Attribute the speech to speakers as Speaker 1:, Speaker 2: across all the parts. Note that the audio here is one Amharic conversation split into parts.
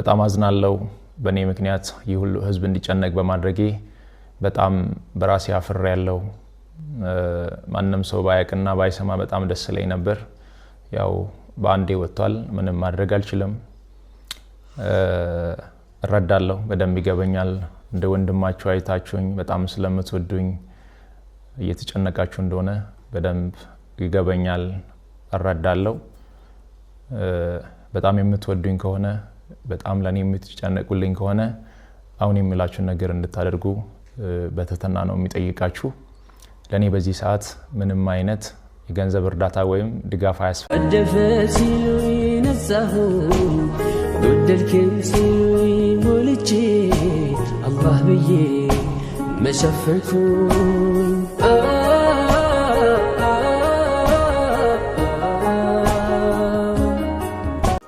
Speaker 1: በጣም አዝናለሁ በኔ ምክንያት ይሁሉ ህዝብ እንዲጨነቅ በማድረጌ በጣም በራሴ አፍሬያለሁ። ማንንም ሰው ባያቅና ባይሰማ በጣም ደስ ይለኝ ነበር። ያው በአንዴ ወጥቷል፣ ምንም ማድረግ አልችልም። እረዳለሁ፣ በደንብ ይገበኛል። እንደ ወንድማችሁ አይታችሁኝ በጣም ስለምትወዱኝ እየተጨነቃችሁ እንደሆነ በደንብ ይገበኛል፣ እረዳለሁ። በጣም የምትወዱኝ ከሆነ በጣም ለኔ የምትጨነቁልኝ ከሆነ አሁን የምላችሁ ነገር እንድታደርጉ በተተና ነው የሚጠይቃችሁ። ለኔ በዚህ ሰዓት ምንም አይነት የገንዘብ እርዳታ ወይም ድጋፍ አያስፈልግም።
Speaker 2: ደፈሲሉኝ ነጻሁ ጎደልከኝ ሲሉኝ ሞልቼ አላህ ብዬ መሸፈንኩኝ።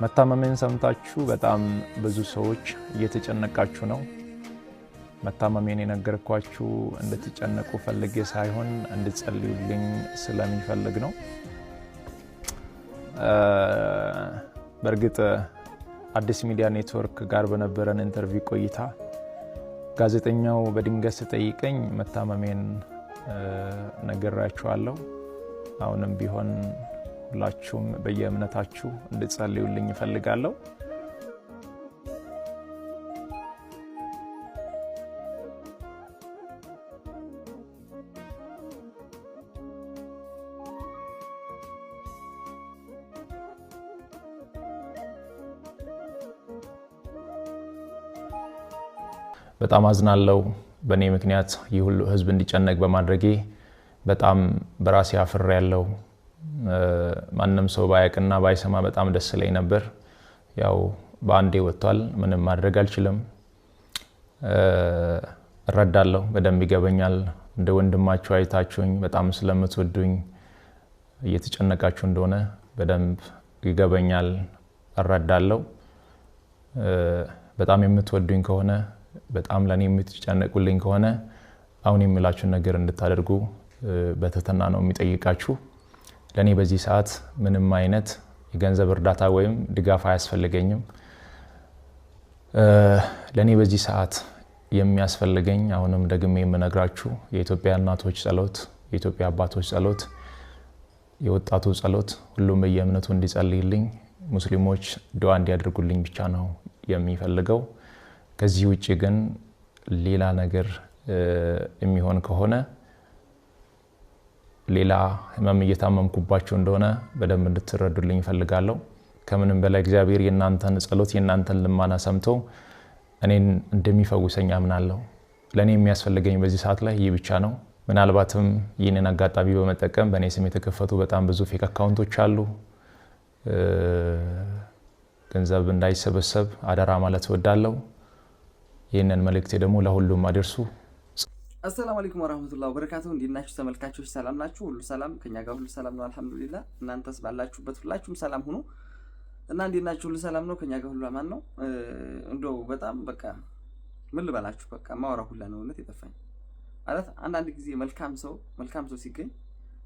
Speaker 1: መታመሜን ሰምታችሁ በጣም ብዙ ሰዎች እየተጨነቃችሁ ነው። መታመሜን የነገርኳችሁ እንድትጨነቁ ፈልጌ ሳይሆን እንድትጸልዩልኝ ስለሚፈልግ ነው። በእርግጥ አዲስ ሚዲያ ኔትወርክ ጋር በነበረን ኢንተርቪው ቆይታ ጋዜጠኛው በድንገት ሲጠይቀኝ መታመሜን ነግራችኋለሁ። አሁንም ቢሆን ሁላችሁም በየእምነታችሁ እንድትጸልዩልኝ እፈልጋለሁ። በጣም አዝናለሁ በኔ ምክንያት ይሁሉ ህዝብ እንዲጨነቅ በማድረጌ በጣም በራሴ አፍሬያለሁ። ማንንም ሰው ባያቅና ባይሰማ በጣም ደስ ይለኝ ነበር። ያው በአንዴ ወጥቷል፣ ምንም ማድረግ አልችልም። እረዳለሁ፣ በደንብ ይገበኛል። እንደ ወንድማችሁ አይታችሁኝ በጣም ስለምትወዱኝ እየተጨነቃችሁ እንደሆነ በደንብ ይገበኛል፣ እረዳለሁ። በጣም የምትወዱኝ ከሆነ በጣም ለኔ የምትጨነቁልኝ ከሆነ አሁን የምላችሁ ነገር እንድታደርጉ በተተና ነው የሚጠይቃችሁ። ለኔ በዚህ ሰዓት ምንም አይነት የገንዘብ እርዳታ ወይም ድጋፍ አያስፈልገኝም። ለኔ በዚህ ሰዓት የሚያስፈልገኝ አሁንም ደግሜ የምነግራችሁ የኢትዮጵያ እናቶች ጸሎት፣ የኢትዮጵያ አባቶች ጸሎት፣ የወጣቱ ጸሎት፣ ሁሉም በየእምነቱ እንዲጸልይልኝ፣ ሙስሊሞች ዱዓ እንዲያደርጉልኝ ብቻ ነው የሚፈልገው። ከዚህ ውጪ ግን ሌላ ነገር የሚሆን ከሆነ ሌላ ህመም እየታመምኩባችሁ እንደሆነ በደንብ እንድትረዱልኝ እፈልጋለሁ። ከምንም በላይ እግዚአብሔር የእናንተን ጸሎት የእናንተን ልማና ሰምቶ እኔን እንደሚፈውሰኝ አምናለሁ። ለኔ የሚያስፈልገኝ በዚህ ሰዓት ላይ ይህ ብቻ ነው። ምናልባትም ይህንን አጋጣሚ በመጠቀም በእኔ ስም የተከፈቱ በጣም ብዙ ፌክ አካውንቶች አሉ። ገንዘብ እንዳይሰበሰብ አደራ ማለት እወዳለሁ። ይህንን መልእክቴ ደግሞ ለሁሉም አድርሱ።
Speaker 3: አሰላሙ አለይኩም ወራህመቱላሂ ወበረካቱሁ። እንዲናችሁ ተመልካቾች ሰላም ናችሁ? ሁሉ ሰላም ከኛ ጋር ሁሉ ሰላም ነው አልহামዱሊላህ። እናንተስ ባላችሁበት ሁላችሁም ሰላም ሁኑ እና እንዲናችሁ ሁሉ ሰላም ነው ከኛ ጋር ሁሉ አማን ነው። እንደው በጣም በቃ ምን ልበላችሁ በቃ ማወራ ሁላ ነው እውነት የጠፋኝ ማለት አንዳንድ ጊዜ መልካም ሰው ሲገኝ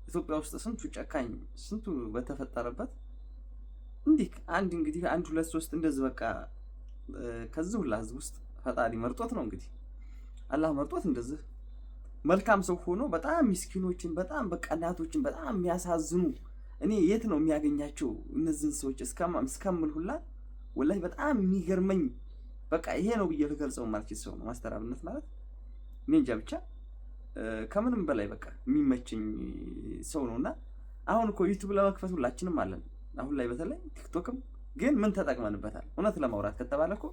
Speaker 3: ኢትዮጵያ ውስጥ ስንቱ ጨካኝ ስንቱ በተፈጠረበት እንዲህ አንድ ሁለት ሶስት እንደዚህ በቃ ከዚህ ሁላ ህዝብ ውስጥ ፈጣሪ መርጦት ነው እንግዲህ አላህ መርጦት እንደዚህ መልካም ሰው ሆኖ በጣም ምስኪኖችን በጣም በቃ እናቶችን በጣም የሚያሳዝኑ እኔ የት ነው የሚያገኛቸው እነዚህን ሰዎች እስከምል ሁላ ወላሂ በጣም የሚገርመኝ በቃ ይሄ ነው ብዬ ልገልጸው ማለት ሰው ነው ማስተር አብነት ማለት እኔ እንጃ ብቻ ከምንም በላይ በቃ የሚመቸኝ ሰው ነውና አሁን እኮ ዩቲዩብ ለመክፈት ሁላችንም አለን። አሁን ላይ በተለይ ቲክቶክም ግን ምን ተጠቅመንበታል? እውነት ለማውራት ከተባለ እኮ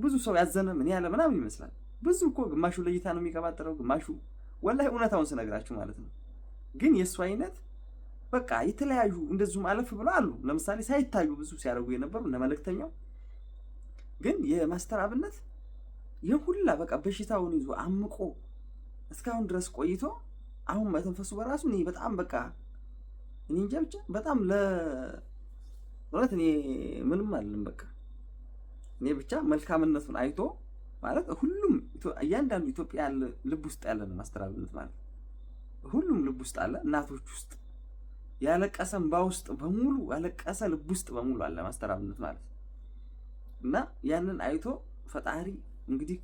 Speaker 3: ብዙ ሰው ያዘነ ምን ያለ ምናምን ይመስላል። ብዙ እኮ ግማሹ ለይታ ነው የሚቀባጥረው፣ ግማሹ ወላሂ እውነታውን ስነግራችሁ ማለት ነው። ግን የሱ አይነት በቃ የተለያዩ እንደዚሁም አለፍ ብሎ አሉ። ለምሳሌ ሳይታዩ ብዙ ሲያደርጉ የነበሩ እነ መልእክተኛው ግን የማስተር አብነት የሁላ በቃ በሽታውን ይዞ አምቆ እስካሁን ድረስ ቆይቶ አሁን መተንፈሱ በራሱ እኔ በጣም በቃ እኔ እንጃ ብቻ በጣም ለወራት እኔ ምንም አይደለም በቃ እኔ ብቻ መልካምነቱን አይቶ ማለት ሁሉም እያንዳንዱ ኢትዮጵያ ልብ ውስጥ ያለ ነው ማስተር አብነት ማለት ሁሉም ልብ ውስጥ አለ። እናቶች ውስጥ ያለቀሰ እንባ ውስጥ በሙሉ ያለቀሰ ልብ ውስጥ በሙሉ አለ ማስተር አብነት ማለት እና ያንን አይቶ ፈጣሪ እንግዲህ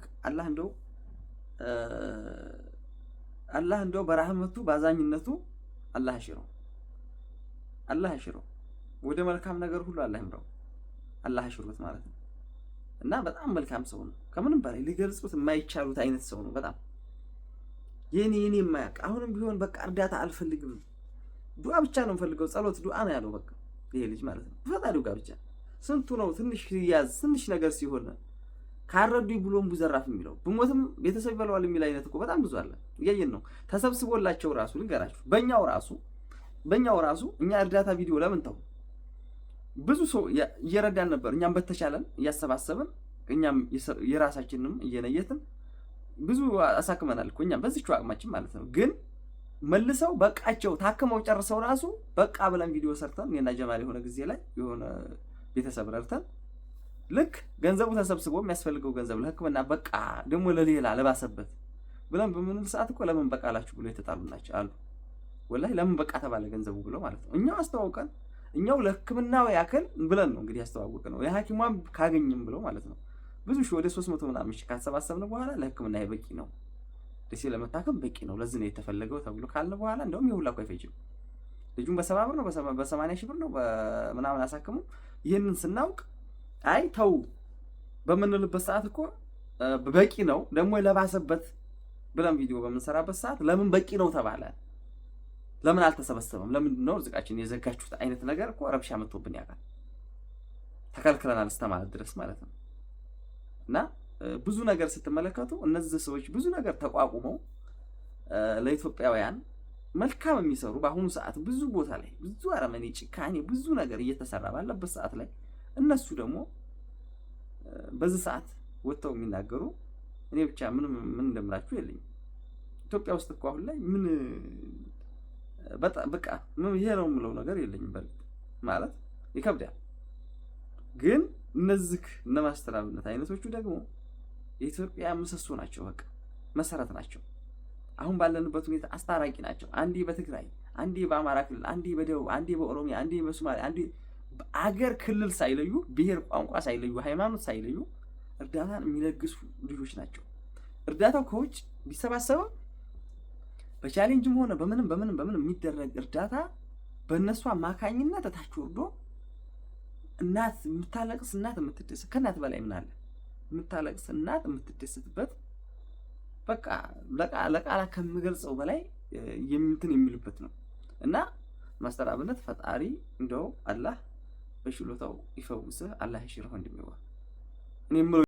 Speaker 3: አላህ እንደው በረህመቱ ባዛኝነቱ አላህ ያሽረው ወደ መልካም ነገር ሁሉ አላህ ይምራው፣ አላህ ያሽሩት ማለት ነው። እና በጣም መልካም ሰው ነው። ከምንም በላይ ሊገልጹት የማይቻሉት አይነት ሰው ነው። በጣም የኔ የማያውቅ አሁንም ቢሆን በቃ እርዳታ አልፈልግም፣ ዱዓ ብቻ ነው የምፈልገው፣ ጸሎት ዱዓ ነው ያለው። በቃ ይሄ ልጅ ማለት ነው ፈጣሪው ጋር ብቻ። ስንቱ ነው ትንሽ ያዝ ትንሽ ነገር ሲሆን ካረዱኝ ብሎም ቡዘራፍ የሚለው ብሞትም ቤተሰብ ይበላዋል የሚል አይነት እኮ በጣም ብዙ አለ። እያየን ነው። ተሰብስቦላቸው ራሱ ልንገራችሁ፣ በእኛው ራሱ እኛ እርዳታ ቪዲዮ ለምን ተው ብዙ ሰው እየረዳን ነበር። እኛም በተቻለን እያሰባሰብን እኛም የራሳችንንም እየነየትን ብዙ አሳክመናል እኮ እኛም በዚህው አቅማችን ማለት ነው። ግን መልሰው በቃቸው ታከመው ጨርሰው ራሱ በቃ ብለን ቪዲዮ ሰርተን እኔና ጀማል የሆነ ጊዜ ላይ የሆነ ቤተሰብ ረድተን ልክ ገንዘቡ ተሰብስቦ የሚያስፈልገው ገንዘብ ለሕክምና በቃ ደግሞ ለሌላ ለባሰበት ብለን በምንል ሰዓት እኮ ለምን በቃ አላችሁ ብሎ የተጣሉ ናቸው አሉ። ወላሂ ለምን በቃ ተባለ ገንዘቡ ብሎ ማለት ነው። እኛው አስተዋውቀን እኛው ለሕክምናው ያክል ብለን ነው እንግዲህ ያስተዋወቅ ነው የሐኪሟን ካገኝም ብሎ ማለት ነው። ብዙ ሺህ ወደ 300 ምናምን ሺህ ካሰባሰብን በኋላ ለሕክምና በቂ ነው፣ ደሴ ለመታከም በቂ ነው፣ ለዚህ ነው የተፈለገው ተብሎ ካልን በኋላ እንደውም ይሁላ እኮ አይፈጅም። ልጁን በ70 ብር ነው በ80 ሺህ ብር ነው ምናምን አሳክሙ። ይህንን ስናውቅ አይ ተው በምንልበት ሰዓት እኮ በቂ ነው ደግሞ ለባሰበት ብለን ቪዲዮ በምንሰራበት ሰዓት ለምን በቂ ነው ተባለ? ለምን አልተሰበሰበም? ለምንድን ነው ርዝቃችን የዘጋችሁት? አይነት ነገር እኮ ረብሻ መጥቶብን ያውቃል። ተከልክለናል እስከማለት ድረስ ማለት ነው። እና ብዙ ነገር ስትመለከቱ እነዚህ ሰዎች ብዙ ነገር ተቋቁመው ለኢትዮጵያውያን መልካም የሚሰሩ በአሁኑ ሰዓት ብዙ ቦታ ላይ ብዙ አረመኔ ጭካኔ ብዙ ነገር እየተሰራ ባለበት ሰዓት ላይ እነሱ ደግሞ በዚህ ሰዓት ወጥተው የሚናገሩ እኔ ብቻ ምን እንደምላችሁ የለኝም። ኢትዮጵያ ውስጥ እኮ አሁን ላይ ምን በቃ ይሄ ነው የምለው ነገር የለኝም። በርግጥ ማለት ይከብዳል። ግን እነዚህ እነ ማስተር አብነት አይነቶቹ ደግሞ የኢትዮጵያ ምሰሶ ናቸው። በቃ መሰረት ናቸው። አሁን ባለንበት ሁኔታ አስታራቂ ናቸው። አንዴ በትግራይ፣ አንዴ በአማራ ክልል፣ አንዴ በደቡብ፣ አንዴ በኦሮሚያ፣ አንዴ በሶማሌ፣ አንዴ አገር ክልል ሳይለዩ ብሔር ቋንቋ ሳይለዩ ሃይማኖት ሳይለዩ እርዳታን የሚለግሱ ልጆች ናቸው። እርዳታው ከውጭ ቢሰባሰበው በቻሌንጅም ሆነ በምንም የሚደረግ እርዳታ በእነሱ አማካኝነት ታች ወርዶ እናት የምታለቅስ እናት የምትደሰት ከእናት በላይ ምን አለ? የምታለቅስ እናት የምትደሰትበት በቃ ለቃላ ከምገልጸው በላይ የምንትን የሚሉበት ነው። እና ማስተር አብነት ፈጣሪ እንደው አላህ በሽሎታው ይፈውስህ፣ አላህ ይሽርህ ወንድሜዋ። እኔ